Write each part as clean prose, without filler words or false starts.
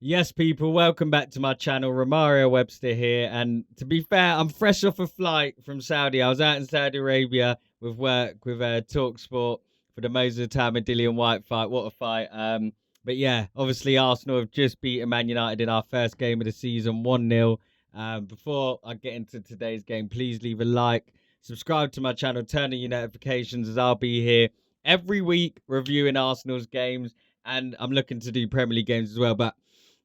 Yes, people, welcome back to my channel. Romario Webster here. And to be fair, I'm fresh off a flight from Saudi. I was out in Saudi Arabia with work with Talk Sport for the Moses Tam and Dillian White fight. What a fight. But yeah, obviously, Arsenal have just beaten Man United in our first game of the season 1-0. Before I get into today's game, please leave a like, subscribe to my channel, turn on your notifications as I'll be here every week reviewing Arsenal's games. And I'm looking to do Premier League games as well. But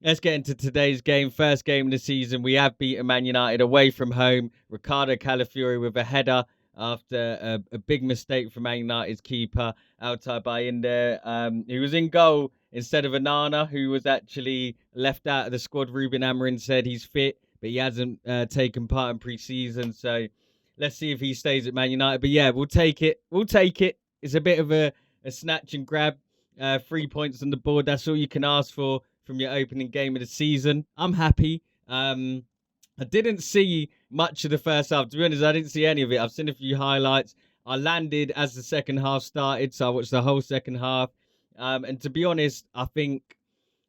let's get into today's game. First game of the season. We have beaten Man United away from home. Ricardo Calafiori with a header after a big mistake from Man United's keeper, Altay Bayindir. He was in goal instead of Anana, who was actually left out of the squad. Ruben Amorim said he's fit, but he hasn't taken part in pre-season. So let's see if he stays at Man United. But yeah, we'll take it. We'll take it. It's a bit of a snatch and grab. 3 points on the board. That's all you can ask for from your opening game of the season. I'm happy. I didn't see much of the first half. To be honest, I didn't see any of it. I've seen a few highlights. I landed as the second half started, so I watched the whole second half. And to be honest, I think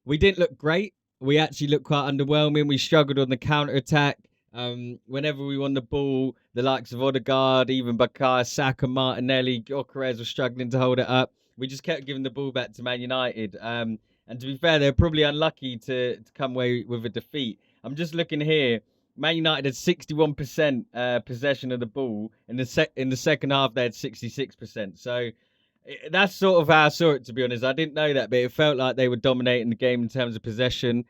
we didn't look great. We actually looked quite underwhelming. We struggled on the counter attack. Whenever we won the ball, the likes of Odegaard, even Bukayo Saka, Martinelli, Gyökeres were struggling to hold it up. We just kept giving the ball back to Man United. And to be fair, they're probably unlucky to come away with a defeat. I'm just looking here. Man United had 61% possession of the ball. In the second half, they had 66%. So that's sort of how I saw it, to be honest. I didn't know that, but it felt like they were dominating the game in terms of possession,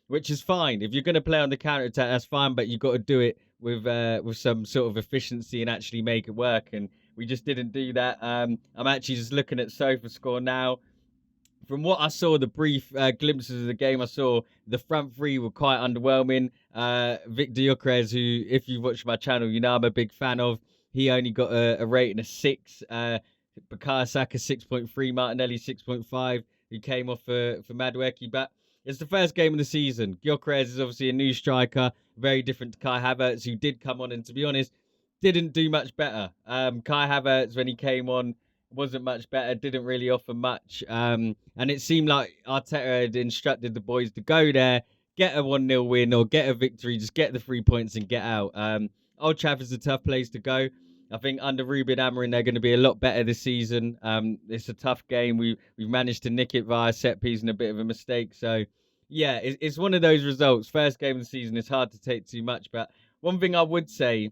which is fine. If you're going to play on the counter attack, that's fine, but you've got to do it with some sort of efficiency and actually make it work. And we just didn't do that. I'm actually just looking at SofaScore now. From what I saw, the brief glimpses of the game I saw, the front three were quite underwhelming. Victor Gyökeres, who, if you've watched my channel, you know I'm a big fan of. He only got a rating of 6. Bukayo Saka 6.3, Martinelli 6.5, who came off for Madueke. But it's the first game of the season. Gyökeres is obviously a new striker, very different to Kai Havertz, who did come on and, to be honest, didn't do much better. Kai Havertz, when he came on, wasn't much better, didn't really offer much. And it seemed like Arteta had instructed the boys to go there, get a 1-0 win or get a victory, just get the 3 points and get out. Old Trafford's a tough place to go. I think under Ruben Amorim, they're going to be a lot better this season. It's a tough game. We've managed to nick it via set piece and a bit of a mistake. So, yeah, it's one of those results. First game of the season, it's hard to take too much. But one thing I would say,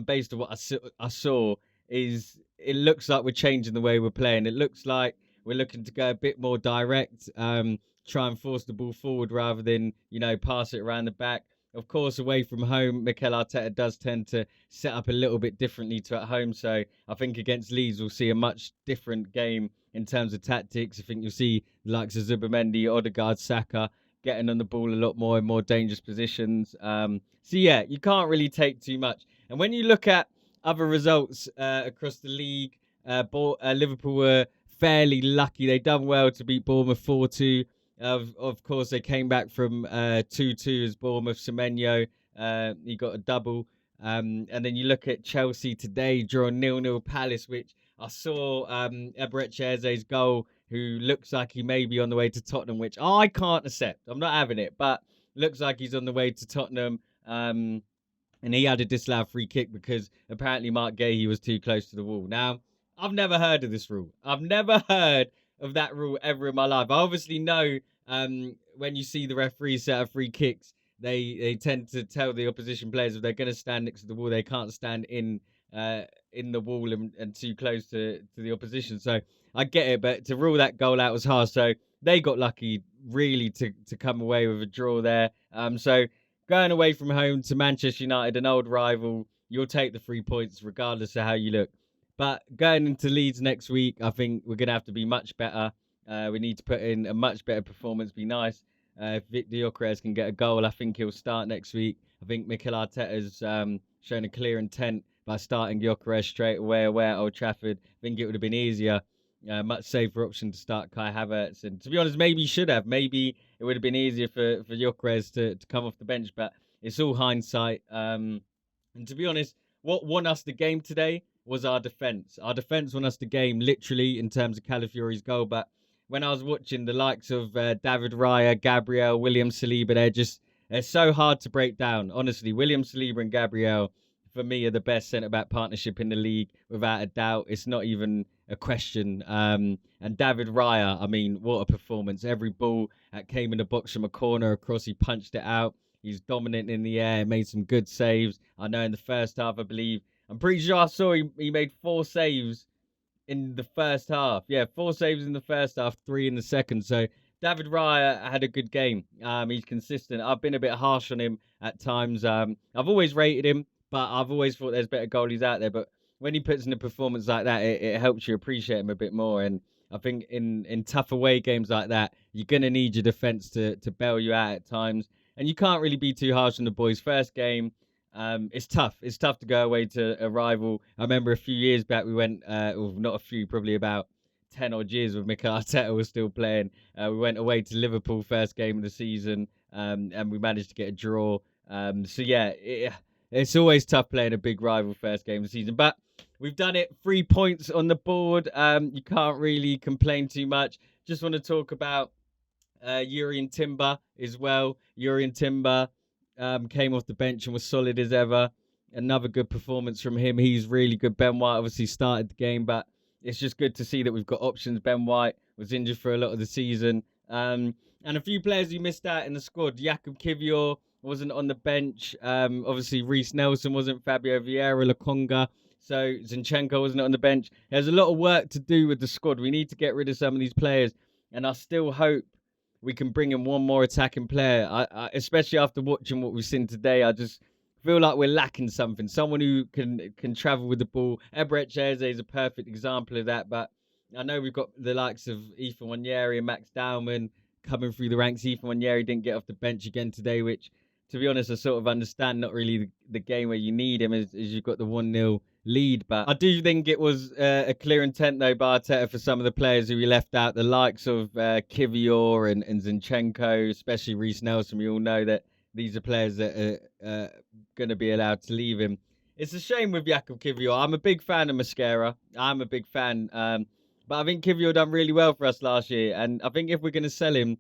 based on what I saw, is it looks like we're changing the way we're playing. It looks like we're looking to go a bit more direct, try and force the ball forward rather than, pass it around the back. Of course, away from home, Mikel Arteta does tend to set up a little bit differently to at home. So I think against Leeds, we'll see a much different game in terms of tactics. I think you'll see the likes of Zubimendi, Odegaard, Saka getting on the ball a lot more in more dangerous positions. So yeah, you can't really take too much. And when you look at other results across the league, Liverpool were fairly lucky. They done well to beat Bournemouth 4-2. Of course, they came back from 2-2 as Bournemouth. Semenyo, he got a double. And then you look at Chelsea today, drawing 0-0 Palace, which I saw Eberechi Eze's goal, who looks like he may be on the way to Tottenham, which I can't accept. I'm not having it, but looks like he's on the way to Tottenham. And he had a disallowed free kick because apparently Mark Gahey was too close to the wall. Now, I've never heard of this rule. I've never heard of that rule ever in my life. I obviously know when you see the referees set up free kicks, they tend to tell the opposition players if they're going to stand next to the wall, they can't stand in the wall and too close to the opposition. So I get it, but to rule that goal out was hard. So they got lucky really to come away with a draw there. So going away from home to Manchester United, an old rival, you'll take the 3 points regardless of how you look. But going into Leeds next week, I think we're going to have to be much better. We need to put in a much better performance. Be nice if Victor Gyökeres can get a goal. I think he'll start next week. I think Mikel Arteta's shown a clear intent by starting Gyökeres straight away at Old Trafford. I think it would have been easier, much safer option to start Kai Havertz. And to be honest, maybe he should have. Maybe it would have been easier for Gyökeres to come off the bench. But it's all hindsight. And to be honest, what won us the game today was our defence. Our defence won us the game, literally, in terms of Calafiori's goal. But when I was watching the likes of David Raya, Gabriel, William Saliba, they're so hard to break down. Honestly, William Saliba and Gabriel, for me, are the best centre-back partnership in the league, without a doubt. It's not even a question. And David Raya, I mean, what a performance. Every ball that came in the box from a corner across, he punched it out. He's dominant in the air, made some good saves. I know in the first half, I believe, I'm pretty sure I saw he made 4 saves in the first half. Yeah, 4 saves in the first half, 3 in the second. So David Raya had a good game. He's consistent. I've been a bit harsh on him at times. I've always rated him, but I've always thought there's better goalies out there. But when he puts in a performance like that, it helps you appreciate him a bit more. And I think in tough away games like that, you're going to need your defence to bail you out at times. And you can't really be too harsh on the boys. First game, it's tough. It's tough to go away to a rival. I remember a few years back, we went, well, not a few, probably about 10 odd years with Mikel Arteta was still playing. We went away to Liverpool first game of the season, and we managed to get a draw. So yeah, it's always tough playing a big rival first game of the season, but we've done it. 3 points on the board. You can't really complain too much. Just want to talk about Jurrien Timber as well. Jurrien Timber came off the bench and was solid as ever. Another good performance from him. He's really good. Ben White obviously started the game, but it's just good to see that we've got options. Ben White was injured for a lot of the season. And a few players who missed out in the squad. Jakub Kiwior wasn't on the bench. Obviously, Reece Nelson wasn't. Fabio Vieira, Lokonga. So Zinchenko wasn't on the bench. There's a lot of work to do with the squad. We need to get rid of some of these players. And I still hope we can bring in one more attacking player. I especially after watching what we've seen today, I just feel like we're lacking something. Someone who can travel with the ball. Eberechi Eze is a perfect example of that. But I know we've got the likes of Ethan Nwaneri and Max Dowman coming through the ranks. Ethan Nwaneri didn't get off the bench again today, which, to be honest, I sort of understand. Not really the game where you need him as you've got the 1-0 lead. But I do think it was a clear intent, though, by Arteta for some of the players who he left out. The likes of Kiwior and Zinchenko, especially Reece Nelson. We all know that these are players that are going to be allowed to leave him. It's a shame with Jakub Kiwior. I'm a big fan of Mosquera. I'm a big fan. But I think Kiwior done really well for us last year. And I think if we're going to sell him,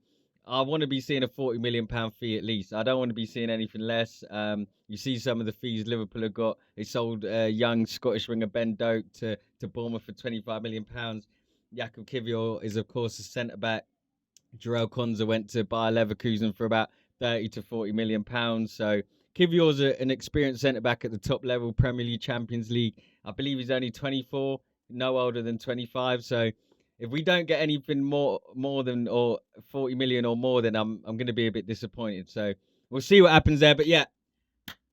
I want to be seeing a £40 million fee at least. I don't want to be seeing anything less. You see some of the fees Liverpool have got. They sold young Scottish winger Ben Doak to Bournemouth for £25 million. Jakub Kiwior is, of course, a centre-back. Jarell Konza went to Bayer Leverkusen for about 30 to 40 million pounds. So Kiwior's an experienced centre-back at the top level, Premier League, Champions League. I believe he's only 24, no older than 25. So if we don't get anything more than or 40 million or more, then I'm going to be a bit disappointed. So we'll see what happens there. But yeah,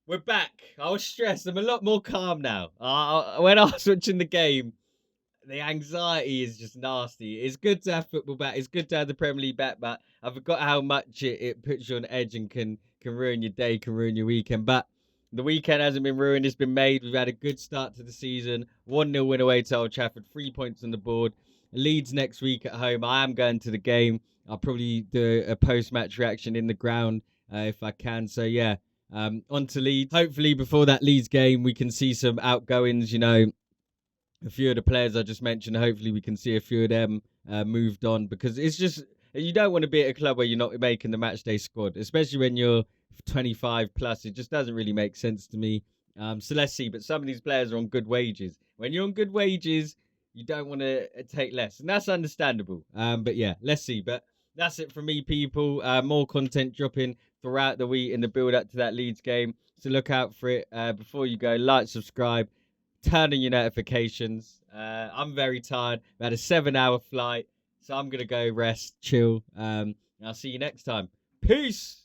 we're back. I was stressed. I'm a lot more calm now. When I was watching the game, the anxiety is just nasty. It's good to have football back. It's good to have the Premier League back, but I forgot how much it puts you on edge and can ruin your day, can ruin your weekend. But the weekend hasn't been ruined. It's been made. We've had a good start to the season. 1-0 win away to Old Trafford. 3 points on the board. Leeds next week at home. I am going to the game. I'll probably do a post-match reaction in the ground if I can. So, yeah, on to Leeds. Hopefully, before that Leeds game, we can see some outgoings, a few of the players I just mentioned. Hopefully, we can see a few of them moved on, because it's just, you don't want to be at a club where you're not making the matchday squad, especially when you're 25 plus. It just doesn't really make sense to me. So let's see. But some of these players are on good wages. When you're on good wages, you don't want to take less, and that's understandable. But yeah, let's see. But that's it from me, people. More content dropping throughout the week in the build-up to that Leeds game. So look out for it. Before you go, like, subscribe, turn on your notifications. I'm very tired. We had a 7-hour flight, so I'm going to go rest, chill. And I'll see you next time. Peace!